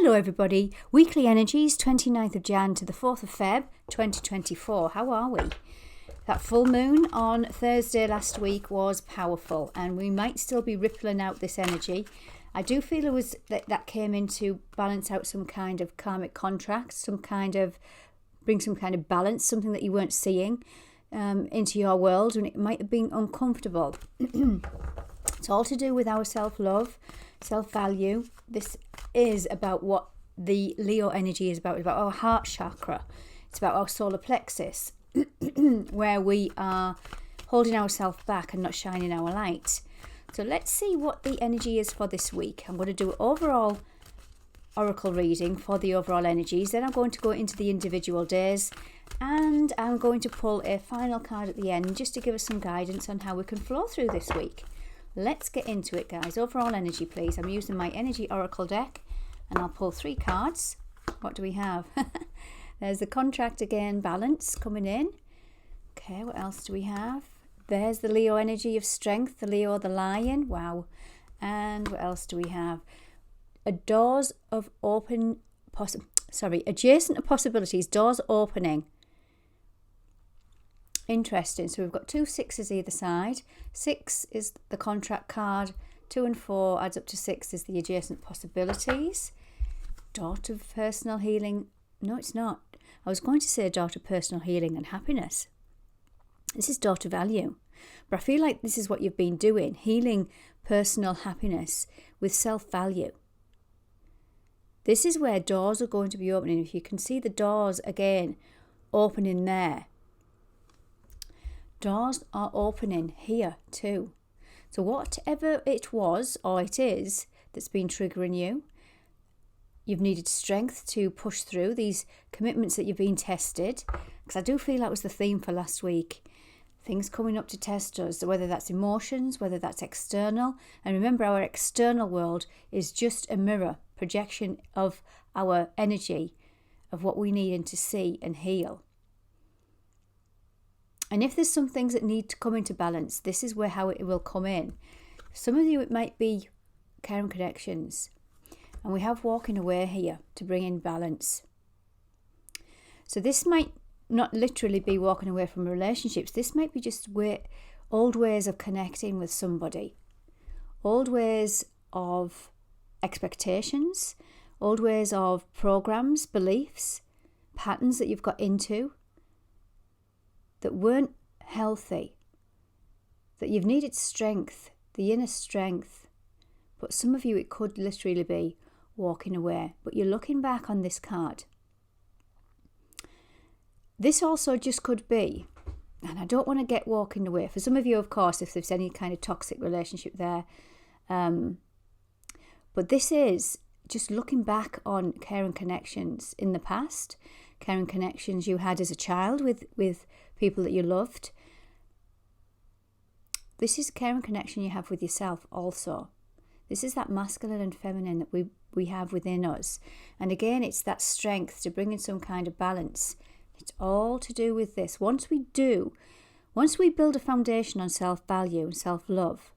Hello everybody, weekly energies 29th of Jan to the 4th of Feb 2024. How are we? That full moon on Thursday last week was powerful and we might still be rippling out this energy. I do feel it was that came in to balance out some kind of karmic contract, bring some kind of balance, something that you weren't seeing into your world, and it might have been uncomfortable. It's all to do with our self-love, self-value. This is about what the Leo energy is about. It's about our heart chakra. It's about our solar plexus, where we are holding ourselves back and not shining our light. So let's see what the energy is for this week. I'm going to do an overall oracle reading for the overall energies. Then I'm going to go into the individual days, and I'm going to pull a final card at the end just to give us some guidance on how we can flow through this week. Let's get into it, guys. Overall energy, please. I'm using my energy oracle deck, and I'll pull 3 cards. What do we have? There's the contract again, balance coming in. Okay, what else do we have? There's the Leo energy of strength, the Leo, the lion. Wow. And what else do we have? Adjacent to possibilities, doors opening. Interesting. So we've got 2 6s either side. 6 is the contract card. 2 and 4 adds up to 6 is the adjacent possibilities. Dot of personal healing. No, it's not. I was going to say dot of personal healing and happiness. This is dot of value. But I feel like this is what you've been doing. Healing personal happiness with self-value. This is where doors are going to be opening. If you can see the doors again opening there. Doors are opening here too. So whatever it was or it is that's been triggering you, you've needed strength to push through these commitments that you've been tested. Because I do feel that was the theme for last week. Things coming up to test us, whether that's emotions, whether that's external. And remember, our external world is just a mirror, projection of our energy, of what we need to see and heal. And if there's some things that need to come into balance, this is how it will come in. Some of you, it might be karmic connections. And we have walking away here to bring in balance. So this might not literally be walking away from relationships. This might be just old ways of connecting with somebody. Old ways of expectations. Old ways of programs, beliefs, patterns that you've got into that weren't healthy, that you've needed strength, the inner strength. But some of you, it could literally be walking away. But you're looking back on this card. This also just could be, and I don't want to get walking away. For some of you, of course, if there's any kind of toxic relationship there. But this is just looking back on caring connections in the past, caring connections you had as a child with people that you loved. This is caring connection you have with yourself also. This is that masculine and feminine that we have within us. And again, it's that strength to bring in some kind of balance. It's all to do with this. Once we build a foundation on self-value and self-love,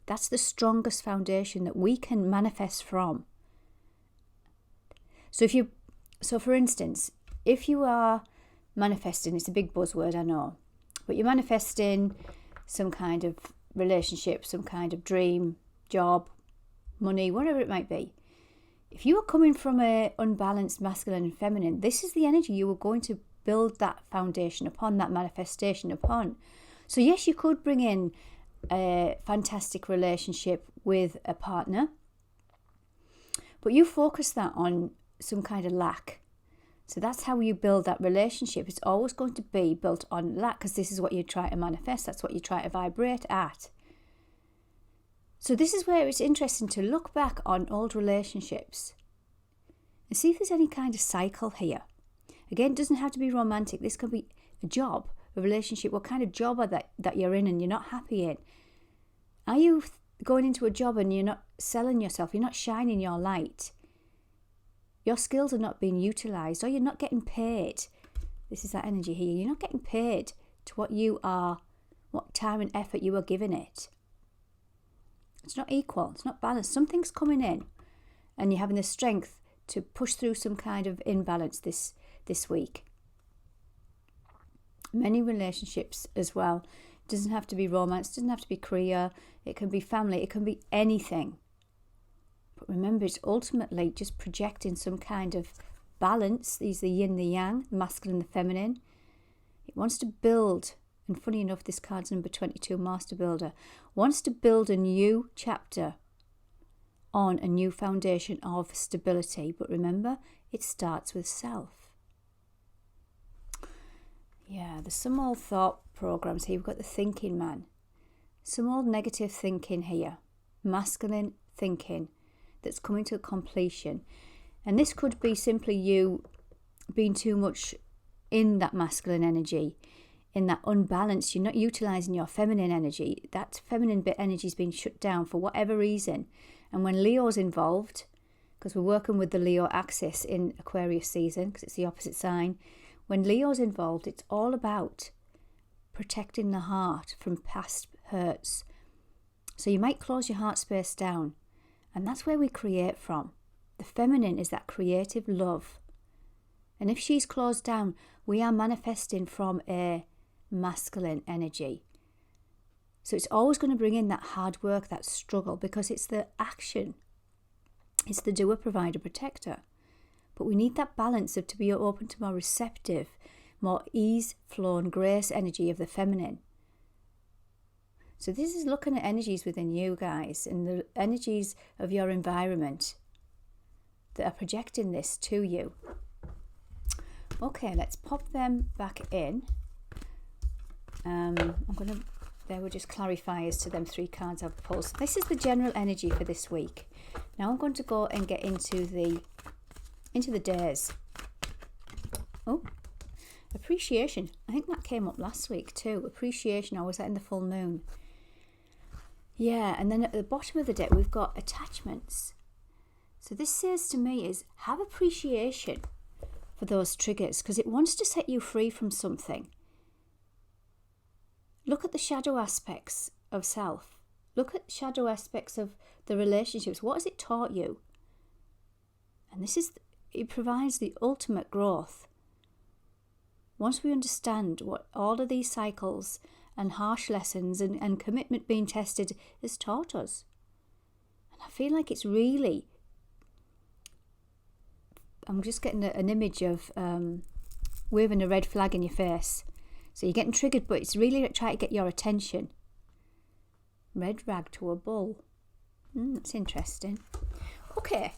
that's the strongest foundation that we can manifest from. So for instance, if you are manifesting, it's a big buzzword, I know, but you're manifesting some kind of relationship, some kind of dream, job, money, whatever it might be. If you are coming from an unbalanced masculine and feminine, this is the energy you are going to build that foundation upon, that manifestation upon. So yes, you could bring in a fantastic relationship with a partner, but you focus that on some kind of lack. So that's how you build that relationship. It's always going to be built on lack, because this is what you try to manifest. That's what you try to vibrate at. So this is where it's interesting to look back on old relationships and see if there's any kind of cycle here. Again, it doesn't have to be romantic. This could be a job, a relationship. What kind of job are that you're in and you're not happy in? Are you going into a job and you're not selling yourself? You're not shining your light. Your skills are not being utilised, or you're not getting paid. This is that energy here. You're not getting paid to what time and effort you are giving it. It's not equal. It's not balanced. Something's coming in. and you're having the strength to push through some kind of imbalance this week. Many relationships as well. It doesn't have to be romance, it doesn't have to be career, it can be family, it can be anything. But remember, it's ultimately just projecting some kind of balance. These are the yin, the yang, the masculine, the feminine. It wants to build, and funny enough, this card's number 22, Master Builder, wants to build a new chapter on a new foundation of stability. But remember, it starts with self. Yeah, there's some old thought programs here. We've got the thinking man. Some old negative thinking here. Masculine thinking that's coming to completion. And this could be simply you being too much in that masculine energy, in that unbalance. You're not utilising your feminine energy. That feminine bit energy is being shut down for whatever reason. And when Leo's involved, because we're working with the Leo axis in Aquarius season, because it's the opposite sign, when Leo's involved, it's all about protecting the heart from past hurts. So you might close your heart space down, and that's where we create from. The feminine is that creative love. And if she's closed down, we are manifesting from a masculine energy. So it's always going to bring in that hard work, that struggle, because it's the action. It's the doer, provider, protector. But we need that balance of to be open to more receptive, more ease, flow and grace energy of the feminine. So this is looking at energies within you guys and the energies of your environment that are projecting this to you. Okay, let's pop them back in. They were just clarifiers to them 3 cards I've pulled. So this is the general energy for this week. Now I'm going to go and get into the days. Oh, appreciation. I think that came up last week too. Appreciation. I was in the full moon. Yeah, and then at the bottom of the deck we've got attachments. So this says to me is have appreciation for those triggers, because it wants to set you free from something. Look at the shadow aspects of self. Look at shadow aspects of the relationships. What has it taught you? And it provides the ultimate growth. Once we understand what all of these cycles and harsh lessons and commitment being tested has taught us. And I feel like it's really, I'm just getting an image of waving a red flag in your face. So you're getting triggered, but it's really trying to get your attention. Red rag to a bull. That's interesting. Okay,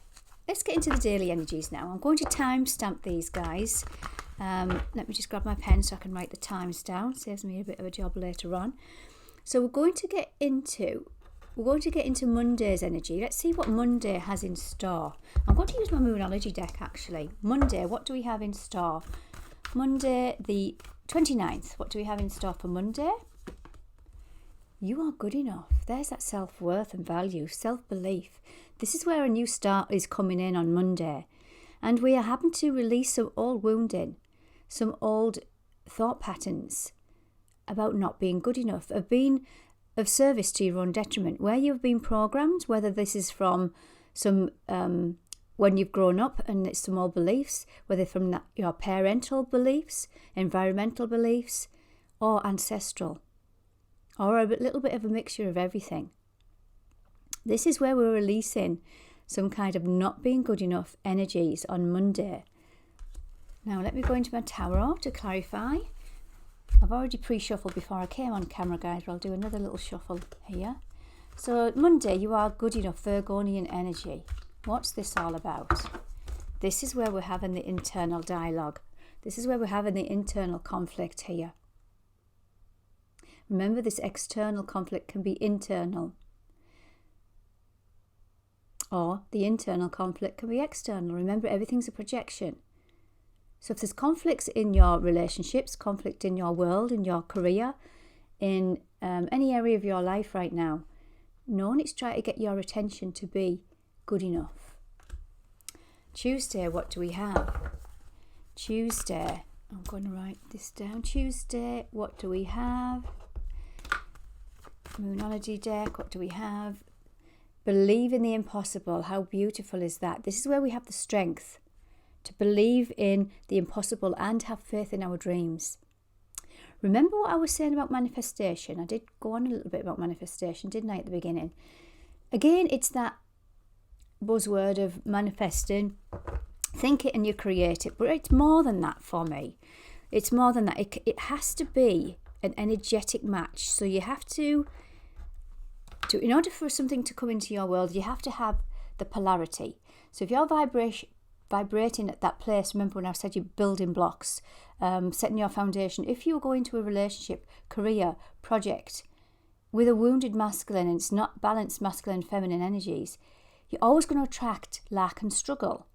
let's get into the daily energies now. I'm going to timestamp these guys. Let me just grab my pen so I can write the times down. Saves me a bit of a job later on. So we're going to get into Monday's energy. Let's see what Monday has in store. I'm going to use my Moonology deck actually. Monday, what do we have in store? Monday the 29th. What do we have in store for Monday? You are good enough. There's that self-worth and value, self-belief. This is where a new start is coming in on Monday. And we are having to release some old wounding, some old thought patterns about not being good enough, of being of service to your own detriment, where you've been programmed, whether this is from some when you've grown up and it's some old beliefs, whether from your parental beliefs, environmental beliefs, or ancestral, or a little bit of a mixture of everything. This is where we're releasing some kind of not being good enough energies on Monday. Now let me go into my tarot to clarify. I've already pre-shuffled before I came on camera, guys, but I'll do another little shuffle here. So Monday, you are good enough, Virgonian energy. What's this all about? This is where we're having the internal dialogue. This is where we're having the internal conflict here. Remember, this external conflict can be internal. Or the internal conflict can be external. Remember, everything's a projection. So if there's conflicts in your relationships, conflict in your world, in your career, in any area of your life right now, know it's trying to get your attention to be good enough. Tuesday, what do we have? Tuesday, I'm going to write this down. Tuesday, what do we have? Moonology deck, what do we have? Believe in the impossible. How beautiful is that? This is where we have the strength to believe in the impossible and have faith in our dreams. Remember what I was saying about manifestation? I did go on a little bit about manifestation, didn't I, at the beginning? Again, it's that buzzword of manifesting. Think it and you create it. But it's more than that for me. It's more than that. It has to be an energetic match. So you have to, in order for something to come into your world, you have to have the polarity. So if you're vibrating at that place, remember when I said you're building blocks, setting your foundation. If you go into a relationship, career, project with a wounded masculine and it's not balanced masculine and feminine energies, you're always going to attract lack and struggle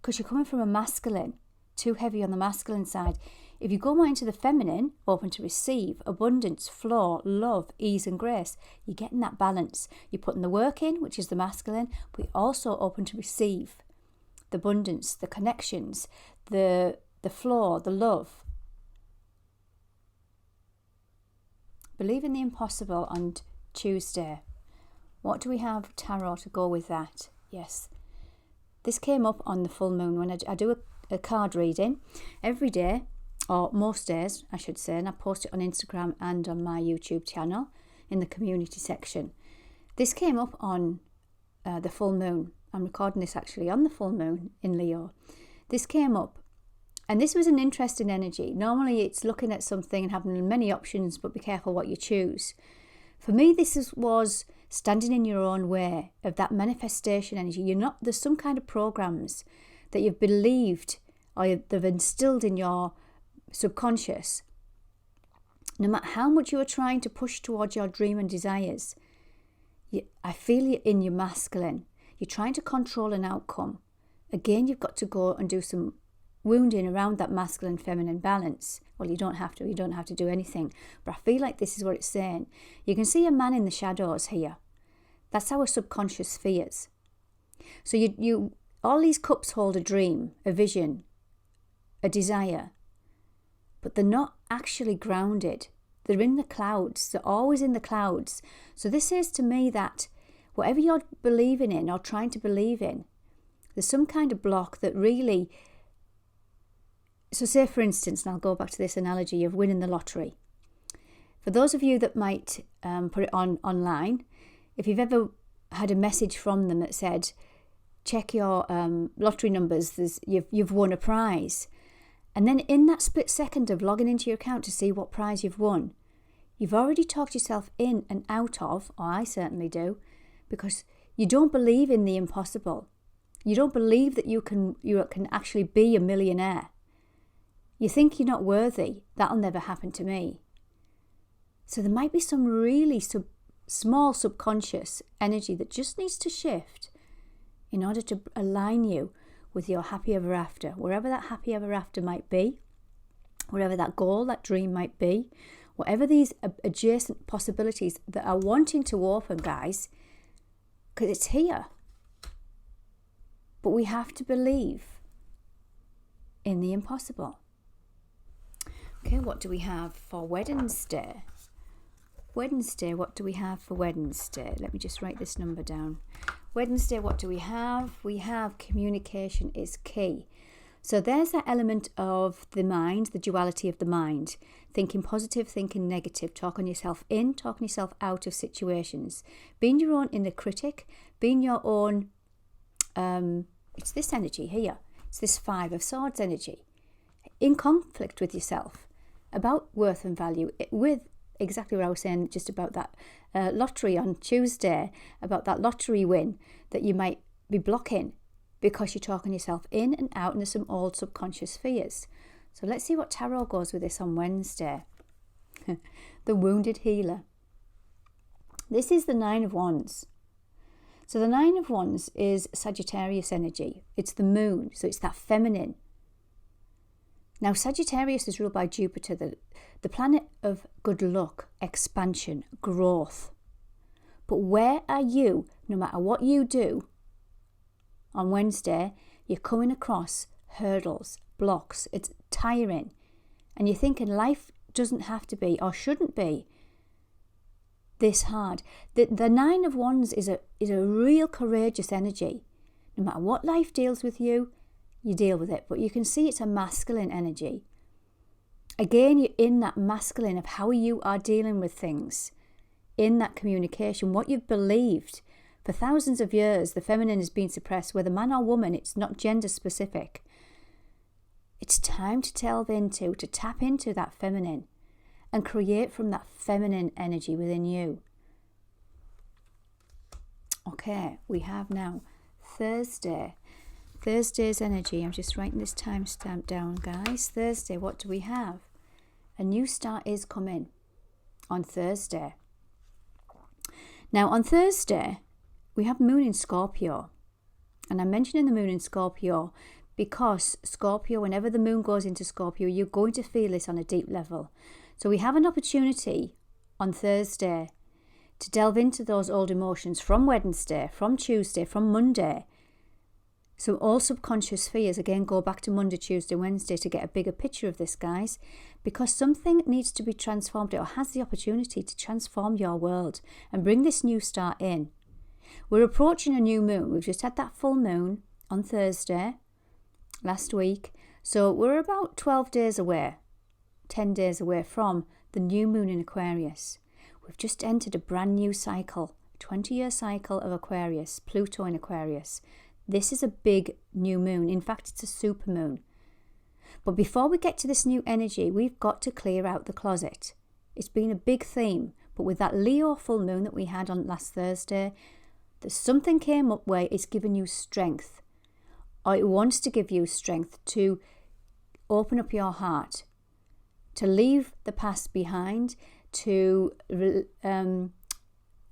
because you're coming from a masculine, too heavy on the masculine side. If you go more into the feminine, open to receive, abundance, flow, love, ease and grace, you're getting that balance. You're putting the work in, which is the masculine, but you're also open to receive the abundance, the connections, the flow, the love. Believe in the impossible on Tuesday. What do we have, tarot, to go with that? Yes. This came up on the full moon when I do a card reading every day, or most days, I should say, and I post it on Instagram and on my YouTube channel in the community section. This came up on the full moon. I'm recording this actually on the full moon in Leo. This came up, and this was an interesting energy. Normally it's looking at something and having many options, but be careful what you choose. For me, this was standing in your own way of that manifestation energy. There's some kind of programs that you've believed or they've instilled in your subconscious. No matter how much you are trying to push towards your dream and desires, I feel you in your masculine. You're trying to control an outcome. Again, you've got to go and do some wounding around that masculine feminine balance. Well, you don't have to do anything, but I feel like this is what it's saying. You can see a man in the shadows here. That's our subconscious fears. So you all these cups hold a dream, a vision, a desire, but they're not actually grounded. They're in the clouds. They're always in the clouds. So this says to me that whatever you're believing in or trying to believe in, there's some kind of block that really... So say, for instance, and I'll go back to this analogy of winning the lottery. For those of you that might put it online, if you've ever had a message from them that said, check your lottery numbers, you've won a prize. And then in that split second of logging into your account to see what prize you've won, you've already talked yourself in and out of, or I certainly do, because you don't believe in the impossible. You don't believe that you can actually be a millionaire. You think you're not worthy. That'll never happen to me. So there might be some really small subconscious energy that just needs to shift in order to align you with your happy ever after, wherever that happy ever after might be, wherever that goal, that dream might be, whatever these adjacent possibilities that are wanting to open, guys, because it's here. But we have to believe in the impossible. Okay, what do we have for Wednesday? Wednesday, what do we have for Wednesday? Let me just write this number down. Wednesday, what do we have? We have communication is key. So there's that element of the mind, the duality of the mind. Thinking positive, thinking negative, talking yourself in, talking yourself out of situations. Being your own inner critic, being your own, it's this energy here. It's this Five of Swords energy. In conflict with yourself about worth and value, with exactly what I was saying just about that lottery on Tuesday, about that lottery win that you might be blocking because you're talking yourself in and out into some old subconscious fears. So let's see what tarot goes with this on Wednesday. The Wounded Healer. This is the Nine of Wands. So the Nine of Wands is Sagittarius energy. It's the moon, so it's that feminine. Now, Sagittarius is ruled by Jupiter, the planet of good luck, expansion, growth. But where are you, no matter what you do, on Wednesday, you're coming across hurdles, blocks, it's tiring. And you're thinking life doesn't have to be or shouldn't be this hard. The Nine of Wands is a real courageous energy. No matter what life deals with you, you deal with it. But you can see it's a masculine energy. Again, you're in that masculine of how you are dealing with things. In that communication, what you've believed. For thousands of years, the feminine has been suppressed. Whether man or woman, it's not gender specific. It's time to delve into, to tap into that feminine and create from that feminine energy within you. Okay, we have now Thursday. Thursday's energy. I'm just writing this timestamp down, guys. Thursday, what do we have? A new start is coming on Thursday. Now, on Thursday, we have Moon in Scorpio. And I'm mentioning the Moon in Scorpio because Scorpio, whenever the Moon goes into Scorpio, you're going to feel this on a deep level. So we have an opportunity on Thursday to delve into those old emotions from Wednesday, from Tuesday, from Monday. So all subconscious fears, again, go back to Monday, Tuesday, Wednesday to get a bigger picture of this, guys, because something needs to be transformed or has the opportunity to transform your world and bring this new start in. We're approaching a new moon. We've just had that full moon on Thursday last week. So we're about 12 days away, 10 days away from the new moon in Aquarius. We've just entered a brand new cycle, 20-year cycle of Aquarius, Pluto in Aquarius. This is a big new moon. In fact, it's a super moon. But before we get to this new energy, we've got to clear out the closet. It's been a big theme, but with that Leo full moon that we had on last Thursday, there's something came up where it's given you strength, or it wants to give you strength to open up your heart, to leave the past behind, to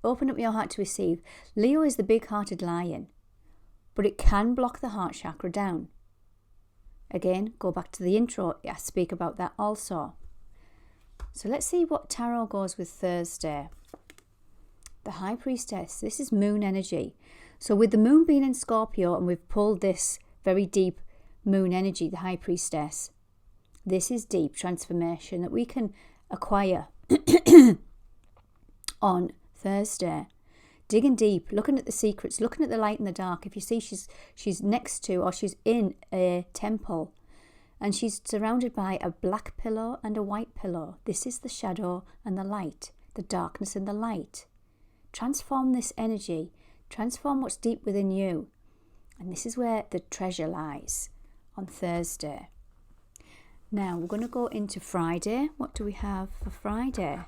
open up your heart to receive. Leo is the big-hearted lion, but it can block the heart chakra down. Again, go back to the intro. I speak about that also. So let's see what tarot goes with Thursday. The High Priestess. This is moon energy. So with the moon being in Scorpio and we've pulled this very deep moon energy, the High Priestess, this is deep transformation that we can acquire on Thursday. Digging deep, looking at the secrets, looking at the light and the dark. If you see she's next to or she's in a temple and she's surrounded by a black pillow and a white pillow. This is the shadow and the light, the darkness and the light. Transform this energy, transform what's deep within you. And this is where the treasure lies on Thursday. Now we're going to go into Friday. What do we have for Friday?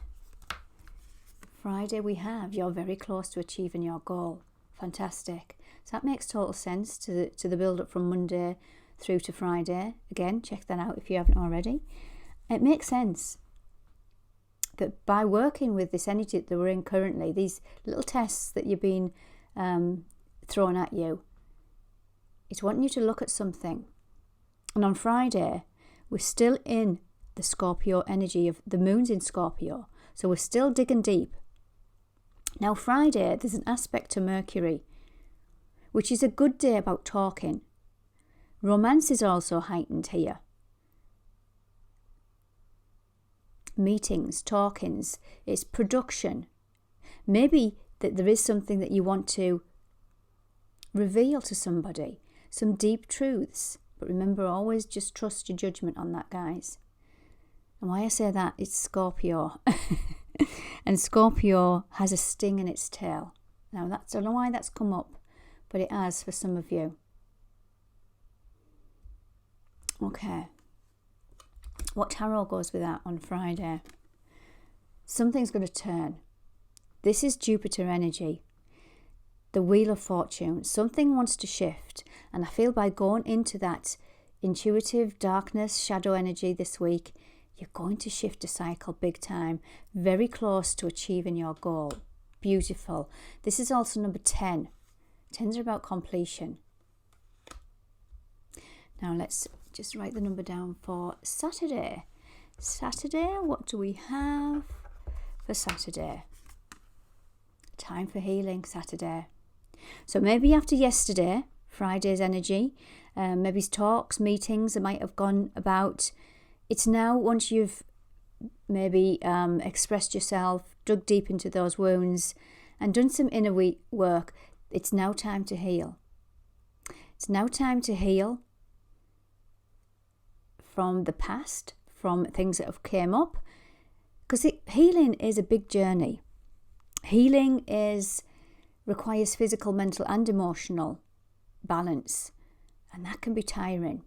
Friday we have, you're very close to achieving your goal. Fantastic. So that makes total sense to the build-up from Monday through to Friday. Again, check that out if you haven't already. It makes sense that by working with this energy that we're in currently, these little tests that you've been thrown at you, it's wanting you to look at something. And on Friday, we're still in the Scorpio energy of the moon's in Scorpio. So we're still digging deep. Now Friday, there's an aspect to Mercury, which is a good day about talking. Romance is also heightened here. Meetings, talkings, it's production. Maybe that there is something that you want to reveal to somebody, some deep truths. But remember, always just trust your judgment on that, guys. And why I say that, it's Scorpio. And Scorpio has a sting in its tail. Now, I don't know why that's come up, but it has for some of you. Okay. What tarot goes with that on Friday? Something's going to turn. This is Jupiter energy. The Wheel of Fortune. Something wants to shift. And I feel by going into that intuitive darkness, shadow energy this week, you're going to shift a cycle big time. Very close to achieving your goal. Beautiful. This is also number 10. 10s are about completion. Now let's just write the number down for Saturday. Saturday, what do we have for Saturday? Time for healing, Saturday. So maybe after yesterday, Friday's energy, maybe talks, meetings that might have gone about. It's now, once you've maybe expressed yourself, dug deep into those wounds and done some inner work. It's now time to heal. It's now time to heal from the past, from things that have came up, because healing is a big journey. Healing requires physical, mental and emotional balance, and that can be tiring.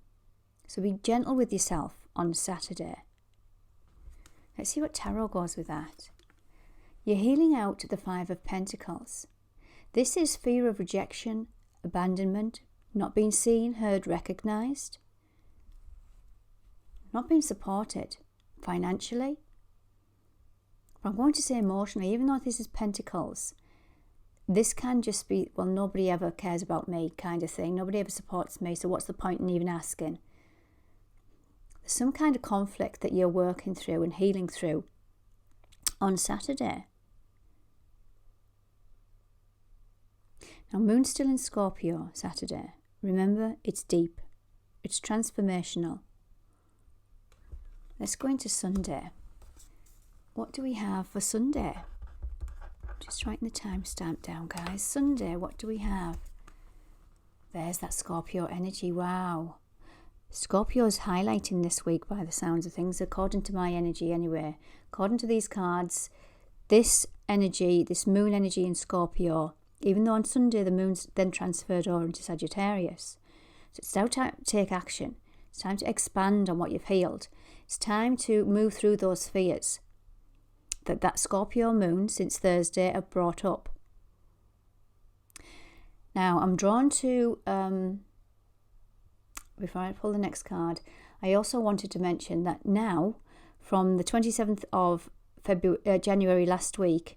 So be gentle with yourself on Saturday. Let's see what tarot goes with that. You're healing out the Five of Pentacles. This is fear of rejection, abandonment, not being seen, heard, recognised, not being supported financially. I'm going to say emotionally, even though this is Pentacles, this can just be, well, nobody ever cares about me kind of thing. Nobody ever supports me, so what's the point in even asking? There's some kind of conflict that you're working through and healing through on Saturday. Now, Moon's still in Scorpio Saturday. Remember, it's deep. It's transformational. Let's go into Sunday. What do we have for Sunday? Just writing the timestamp down, guys. Sunday, what do we have? There's that Scorpio energy. Wow. Scorpio's highlighting this week by the sounds of things, according to my energy anyway. According to these cards, this energy, this moon energy in Scorpio, even though on Sunday the moon's then transferred over into Sagittarius. So it's now time to take action. It's time to expand on what you've healed. It's time to move through those fears that Scorpio moon since Thursday have brought up. Now, I'm drawn to, before I pull the next card, I also wanted to mention that now, from the 27th of January last week,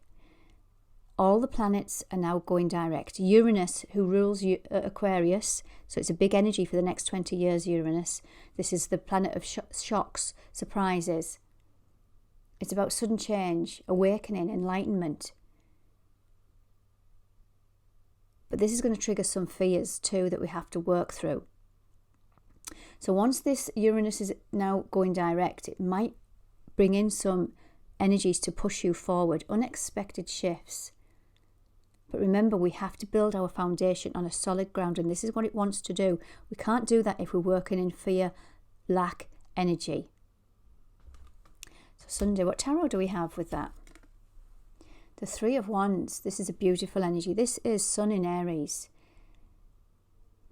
all the planets are now going direct. Uranus, who rules Aquarius, so it's a big energy for the next 20 years, Uranus. This is the planet of shocks, surprises. It's about sudden change, awakening, enlightenment. But this is going to trigger some fears too that we have to work through. So once this Uranus is now going direct, it might bring in some energies to push you forward, unexpected shifts. But remember, we have to build our foundation on a solid ground, and this is what it wants to do. We can't do that if we're working in fear, lack, energy. So Sunday, what tarot do we have with that? The Three of Wands. This is a beautiful energy. This is Sun in Aries.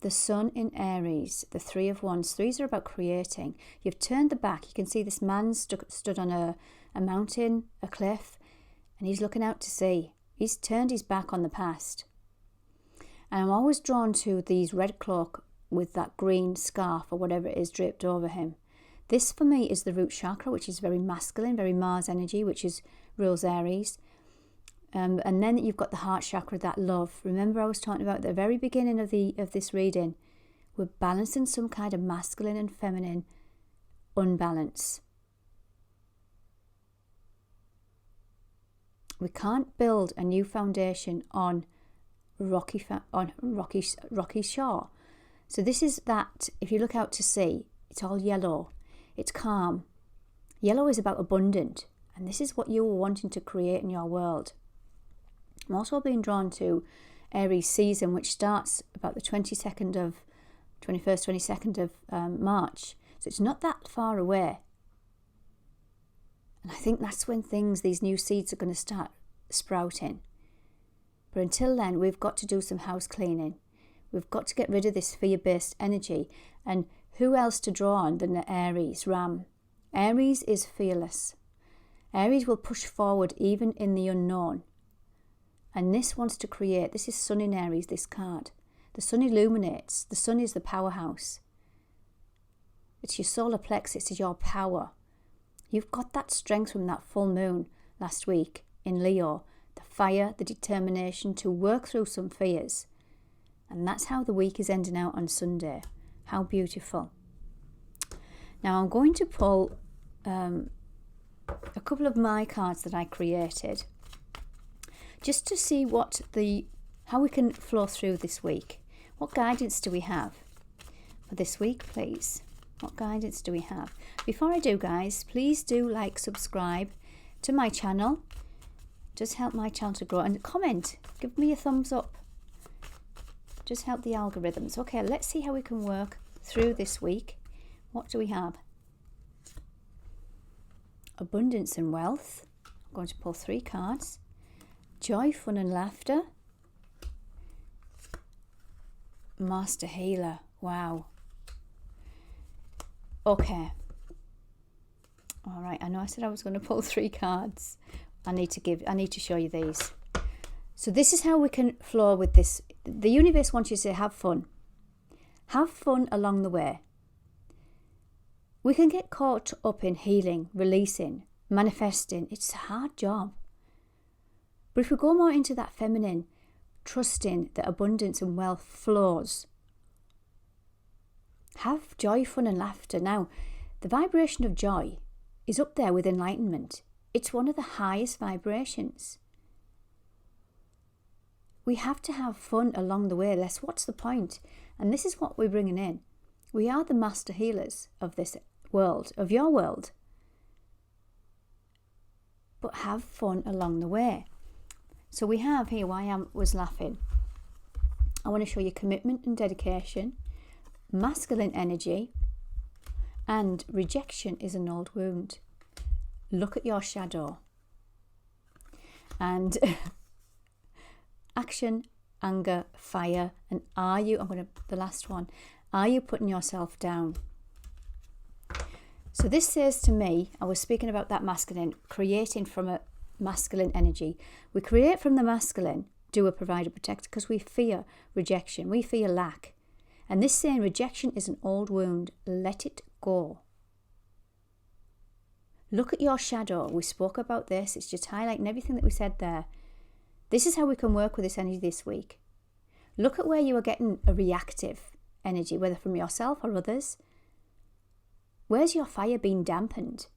The Sun in Aries, the Three of Wands. Threes are about creating. You've turned the back. You can see this man stood on a mountain, a cliff, and he's looking out to sea. He's turned his back on the past. And I'm always drawn to these red cloak with that green scarf or whatever it is draped over him. This for me is the root chakra, which is very masculine, very Mars energy, which rules Aries. And then you've got the heart chakra, that love. Remember, I was talking about at the very beginning of this reading. We're balancing some kind of masculine and feminine unbalance. We can't build a new foundation on rocky shore. So this is that. If you look out to sea, it's all yellow. It's calm. Yellow is about abundant, and this is what you were wanting to create in your world. I'm also being drawn to Aries season, which starts about the 21st, 22nd of March. So it's not that far away. And I think that's when these new seeds are going to start sprouting. But until then, we've got to do some house cleaning. We've got to get rid of this fear-based energy. And who else to draw on than the Aries, Ram? Aries is fearless. Aries will push forward even in the unknown. And this wants to create. This is Sun in Aries, this card. The sun illuminates. The sun is the powerhouse. It's your solar plexus, it's your power. You've got that strength from that full moon last week in Leo. The fire, the determination to work through some fears. And that's how the week is ending out on Sunday. How beautiful. Now I'm going to pull a couple of my cards that I created, just to see how we can flow through this week. What guidance do we have for this week, please? What guidance do we have? Before I do, guys, please do like, subscribe to my channel. Just help my channel to grow, and comment. Give me a thumbs up. Just help the algorithms. Okay, let's see how we can work through this week. What do we have? Abundance and wealth. I'm going to pull 3 cards. Joy, fun and laughter. Master healer. Wow. Okay. All right. I know I said I was going to pull 3 cards. I need to show you these. So this is how we can flow with this. The universe wants you to have fun. Have fun along the way. We can get caught up in healing, releasing, manifesting. It's a hard job. But if we go more into that feminine, trusting that abundance and wealth flows. Have joy, fun and laughter. Now, the vibration of joy is up there with enlightenment. It's one of the highest vibrations. We have to have fun along the way. What's the point? And this is what we're bringing in. We are the master healers of this world, of your world. But have fun along the way. So we have here why I was laughing. I want to show you commitment and dedication, masculine energy, and rejection is an old wound. Look at your shadow. And action, anger, fire, and the last one, are you putting yourself down? So this says to me, I was speaking about that masculine, creating from a masculine energy. We create from the masculine, doer, provider, protector, because we fear rejection, we fear lack. And this saying, rejection is an old wound, let it go. Look at your shadow. We spoke about this. It's just highlighting everything that we said there. This is how we can work with this energy this week. Look at where you are getting a reactive energy, whether from yourself or others. Where's your fire being dampened?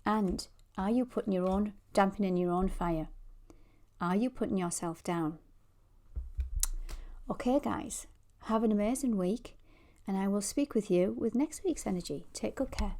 And are you dampening your own fire? Are you putting yourself down? Okay, guys, have an amazing week, and I will speak with you with next week's energy. Take good care.